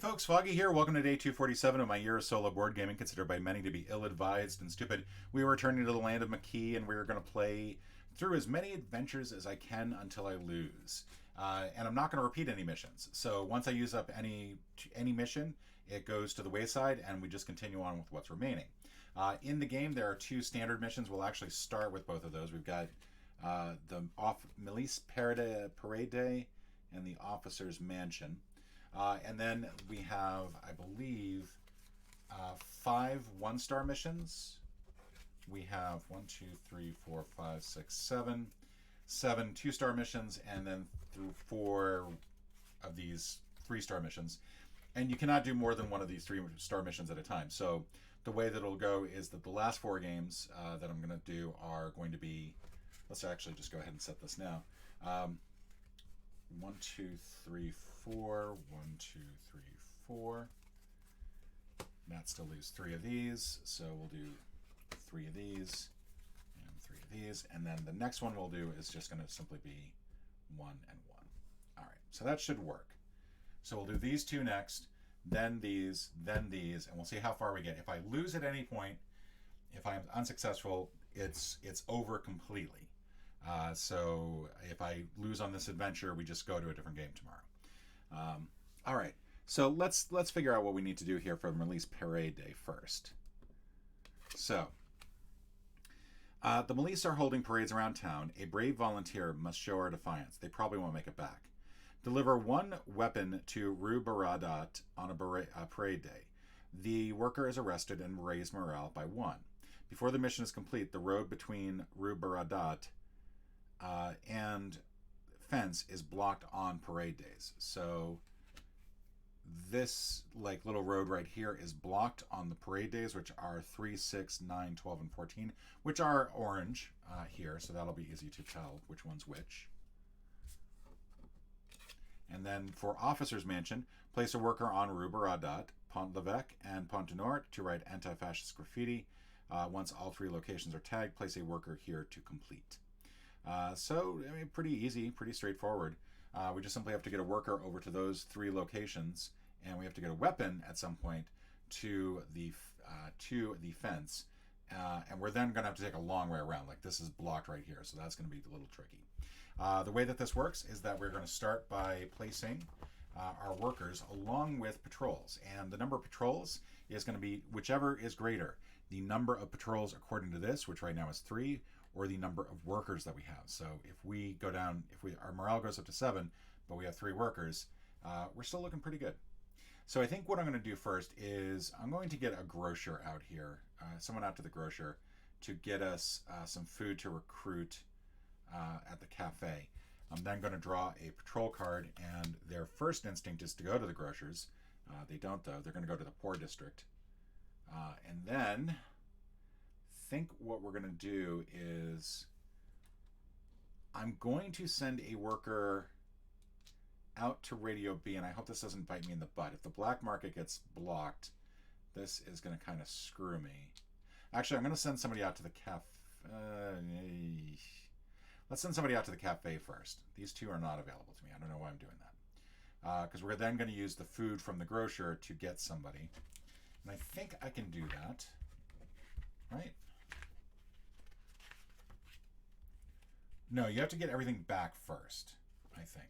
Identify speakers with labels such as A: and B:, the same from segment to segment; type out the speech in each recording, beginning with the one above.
A: folks, Foggy here. Welcome to day 247 of my year of solo board gaming, considered by many to be ill-advised and stupid. We are returning to the land of Maquis, and we're going to play through as many adventures as I can until I lose. And I'm not going to repeat any missions. So once I use up any mission, it goes to the wayside, and we just continue on with what's remaining. In the game, there are two standard missions. We'll actually start with both of those. We've got the Milice Parade Day and the Officer's Mansion. And then we have, I believe, 5 one-star missions. We have 1, 2, 3, 4, 5, 6, 7 two-star missions, and then through 4 of these 3-star missions. And you cannot do more than one of these 3-star missions at a time. So the way that it'll go is that the last 4 games that I'm going to do are going to be, let's actually just go ahead and set this now. 1, 2, 3, 4. 1, 2, 3, 4. Matt still leaves 3 of these, so we'll do 3 of these and 3 of these, and then the next one we'll do is just going to simply be 1 and 1. All right, so that should work. So we'll do these 2 next, then these, and we'll see how far we get. If I lose at any point, if I'm unsuccessful, it's over completely. So if I lose on this adventure, we just go to a different game tomorrow. All right, so let's figure out what we need to do here for Milice Parade Day first. So, the Milice are holding parades around town. A brave volunteer must show our defiance. They probably won't make it back. Deliver 1 weapon to Rue Baradat on a parade day. The worker is arrested and raise morale by 1. Before the mission is complete, the road between Rue Baradat and fence is blocked on parade days. So this little road right here is blocked on the parade days, which are 3, 6, 9, 12, and 14, which are orange here, so that'll be easy to tell which one's which. And then for Officer's Mansion, place a worker on Rue Baradat, Pont l'Evêque, and Pont du Nord to write anti-fascist graffiti. Once all 3 locations are tagged, place a worker here to complete. So, I mean, pretty easy, pretty straightforward. We just simply have to get a worker over to those 3 locations, and we have to get a weapon at some point to the fence. And we're then going to have to take a long way around. Like, this is blocked right here, so that's going to be a little tricky. The way that this works is that we're going to start by placing our workers along with patrols. And the number of patrols is going to be whichever is greater. The number of patrols according to this, which right now is 3, or the number of workers that we have. So if we go down, our morale goes up to 7, but we have 3 workers, we're still looking pretty good. So I think what I'm going to do first is I'm going to get a grocer out here, someone out to the grocer, to get us some food to recruit at the cafe. I'm then going to draw a patrol card, and their first instinct is to go to the grocers. They don't, though. They're going to go to the poor district. And then I think what we're going to do is I'm going to send a worker out to Radio B, and I hope this doesn't bite me in the butt. If the black market gets blocked, this is going to kind of screw me. Actually, I'm going to send somebody out to the cafe. Let's send somebody out to the cafe first. These 2 are not available to me. I don't know why I'm doing that. Because we're then going to use the food from the grocer to get somebody. And I think I can do that. Right? No, you have to get everything back first, I think.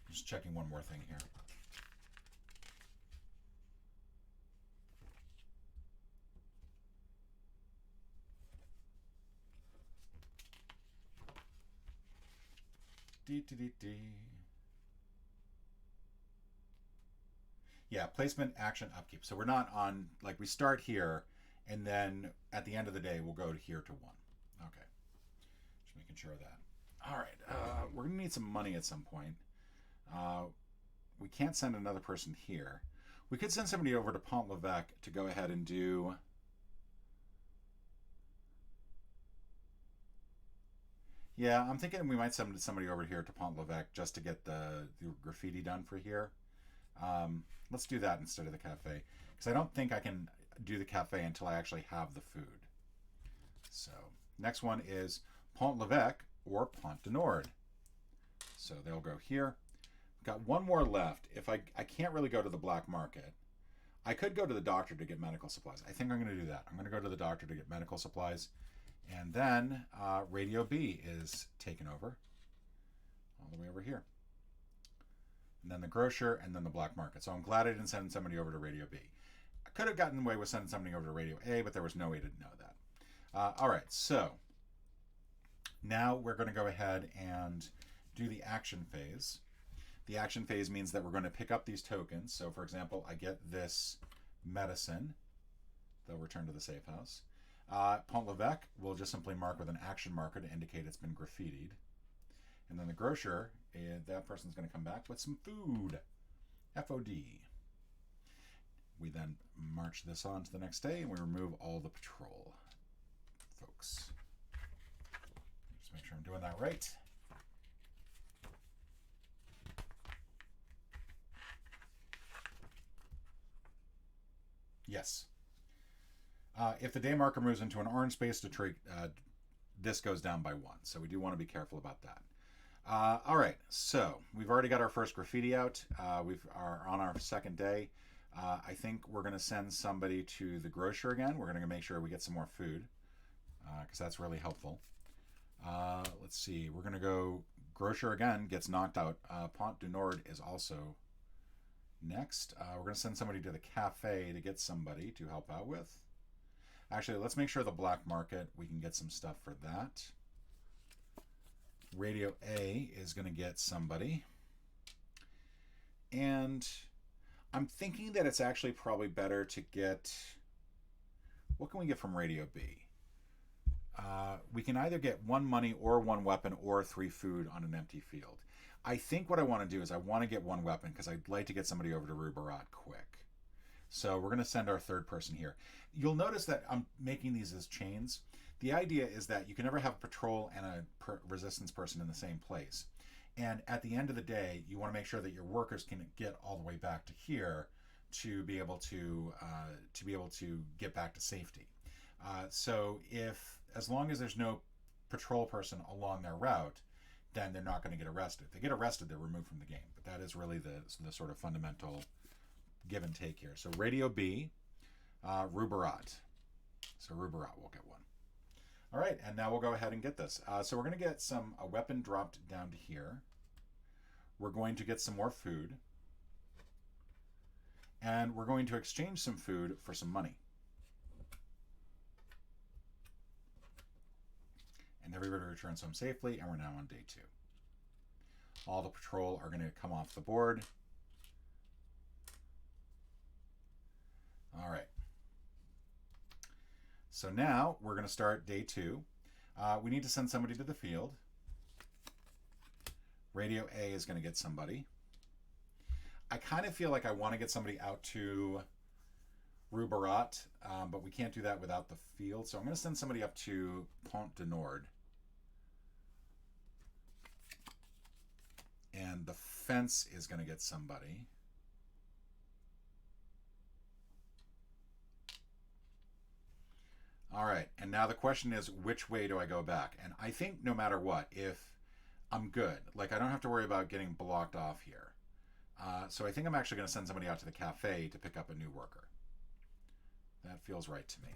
A: Just checking one more thing here. Yeah, placement, action, upkeep. So we're not on, we start here, and then at the end of the day, we'll go to here to 1. Okay. Just making sure of that. All right. We're going to need some money at some point. We can't send another person here. We could send somebody over to Pont l'Evêque to go ahead and do... Yeah, I'm thinking we might send somebody over here to Pont l'Evêque just to get the graffiti done for here. Let's do that instead of the cafe, because I don't think I can do the cafe until I actually have the food. So next one is Pont l'Evêque or Pont du Nord. So they'll go here. Got one more left. If I can't really go to the black market, I could go to the doctor to get medical supplies. I think I'm going to do that. I'm going to go to the doctor to get medical supplies. And then Radio B is taken over all the way over here. And then the grocer, and then the black market. So I'm glad I didn't send somebody over to Radio B. I could have gotten away with sending somebody over to Radio A, but there was no way to know that. All right, so now we're going to go ahead and do the action phase. The action phase means that we're going to pick up these tokens. So for example, I get this medicine. They'll return to the safe house. Pont l'Evêque will just simply mark with an action marker to indicate it's been graffitied. And then the grocer, that person's going to come back with some food. FOD. We then march this on to the next day and we remove all the patrol folks. Just make sure I'm doing that right. Yes. If the day marker moves into an orange space to treat, this goes down by 1. So we do want to be careful about that. All right, so we've already got our first graffiti out. We are on our second day. I think we're going to send somebody to the grocer again. We're going to make sure we get some more food because that's really helpful. Let's see. We're going to go grocer again, gets knocked out. Pont du Nord is also next. We're going to send somebody to the cafe to get somebody to help out with. Actually, let's make sure the black market, we can get some stuff for that. Radio A is going to get somebody. And I'm thinking that it's actually probably better to get... What can we get from Radio B? We can either get 1 money or 1 weapon or 3 food on an empty field. I think what I want to do is I want to get 1 weapon because I'd like to get somebody over to Rue Barat quick. So we're going to send our third person here. You'll notice that I'm making these as chains. The idea is that you can never have a patrol and a resistance person in the same place. And at the end of the day, you want to make sure that your workers can get all the way back to here to be able to get back to safety. So as long as there's no patrol person along their route, then they're not going to get arrested. If they get arrested, they're removed from the game. But that is really the sort of fundamental give and take here. So Radio B, Rue Barat. So Rue Barat will get 1. All right, and now we'll go ahead and get this. So we're going to get a weapon dropped down to here. We're going to get some more food. And we're going to exchange some food for some money. And everybody returns home safely, and we're now on day 2. All the patrol are going to come off the board. All right. So now we're going to start day 2. We need to send somebody to the field. Radio A is going to get somebody. I kind of feel like I want to get somebody out to Rue Barat, but we can't do that without the field. So I'm going to send somebody up to Pont du Nord. And the fence is going to get somebody. All right, and now the question is, which way do I go back? And I think no matter what, if I'm good, like I don't have to worry about getting blocked off here. So I think I'm actually going to send somebody out to the cafe to pick up a new worker. That feels right to me.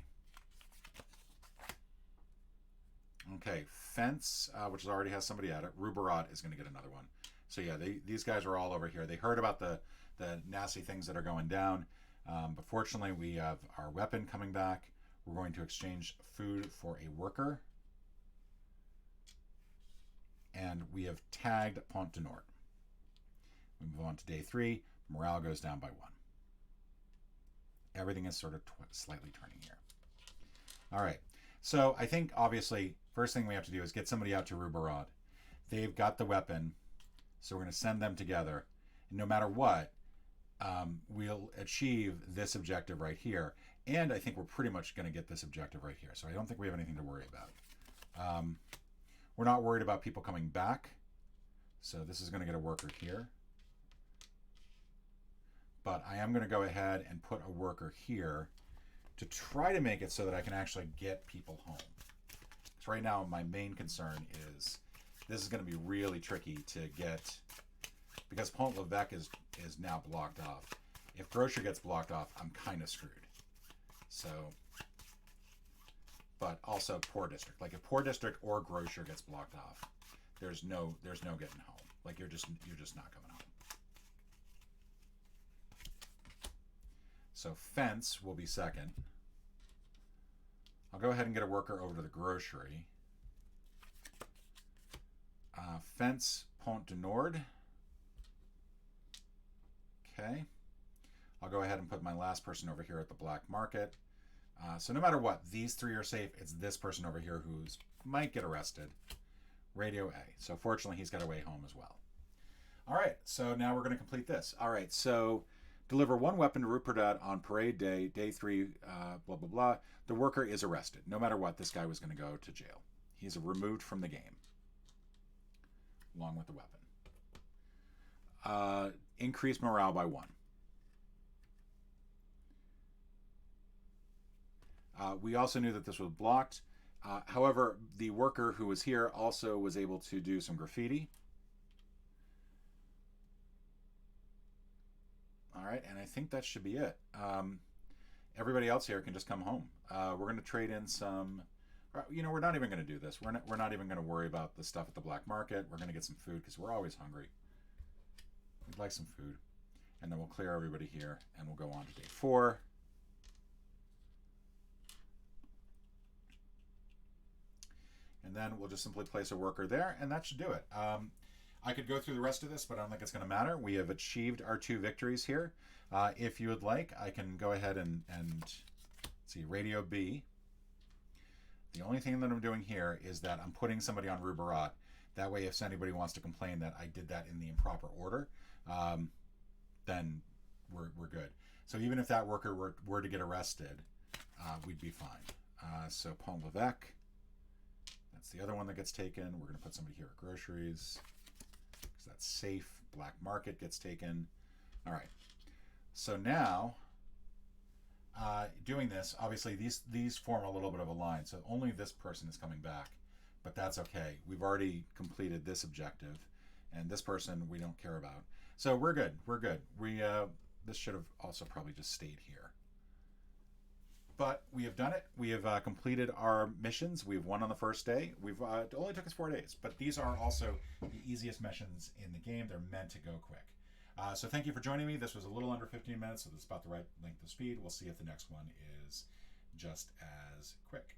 A: Okay, fence, which already has somebody at it. Rue Barat is going to get another one. So yeah, these guys are all over here. They heard about the nasty things that are going down. But fortunately, we have our weapon coming back. We're going to exchange food for a worker. And we have tagged Pont du Nord. We move on to day 3. Morale goes down by 1. Everything is sort of slightly turning here. All right. So I think, obviously, first thing we have to do is get somebody out to Rue Barat. They've got the weapon, so we're going to send them together. And no matter what, we'll achieve this objective right here. And I think we're pretty much going to get this objective right here. So I don't think we have anything to worry about. We're not worried about people coming back. So this is going to get a worker here. But I am going to go ahead and put a worker here to try to make it so that I can actually get people home. So right now, my main concern is This is going to be really tricky to get, because Pont-l'Evêque is now blocked off. If Grocer gets blocked off, I'm kind of screwed. So, but also Poor District. Like if Poor District or Grocer gets blocked off, there's no getting home. Like you're just not coming home. So Fence will be second. I'll go ahead and get a worker over to the grocery. Fence Pont du Nord. Okay. I'll go ahead and put my last person over here at the black market. So no matter what, these three are safe. It's this person over here who might get arrested. Radio A. So fortunately, he's got a way home as well. All right, so now we're going to complete this. All right, so deliver one weapon to Rupert on parade day, day 3, blah, blah, blah. The worker is arrested. No matter what, this guy was going to go to jail. He's removed from the game, along with the weapon. Increase morale by 1. We also knew that this was blocked. However, the worker who was here also was able to do some graffiti. All right, and I think that should be it. Everybody else here can just come home. We're going to trade in some. We're not even going to do this. We're not even going to worry about the stuff at the black market. We're going to get some food because we're always hungry. We'd like some food, and then we'll clear everybody here, and we'll go on to day 4. And then we'll just simply place a worker there, and that should do it. I could go through the rest of this, but I don't think it's going to matter. We have achieved our 2 victories here. If you would like, I can go ahead and see, Radio B. The only thing that I'm doing here is that I'm putting somebody on Rubarat. That way, if anybody wants to complain that I did that in the improper order, then we're good. So even if that worker were to get arrested, we'd be fine. So Pont-l'Evêque. That's the other one that gets taken. We're going to put somebody here at groceries because that's safe. Black market gets taken. All right. So now, doing this, obviously these form a little bit of a line. So only this person is coming back, but that's okay. We've already completed this objective, and this person we don't care about. So we're good. We're good. This should have also probably just stayed here. But we have done it. We have completed our missions. We've won on the first day. It only took us 4 days, but these are also the easiest missions in the game. They're meant to go quick. So thank you for joining me. This was a little under 15 minutes, so that's about the right length of speed. We'll see if the next one is just as quick.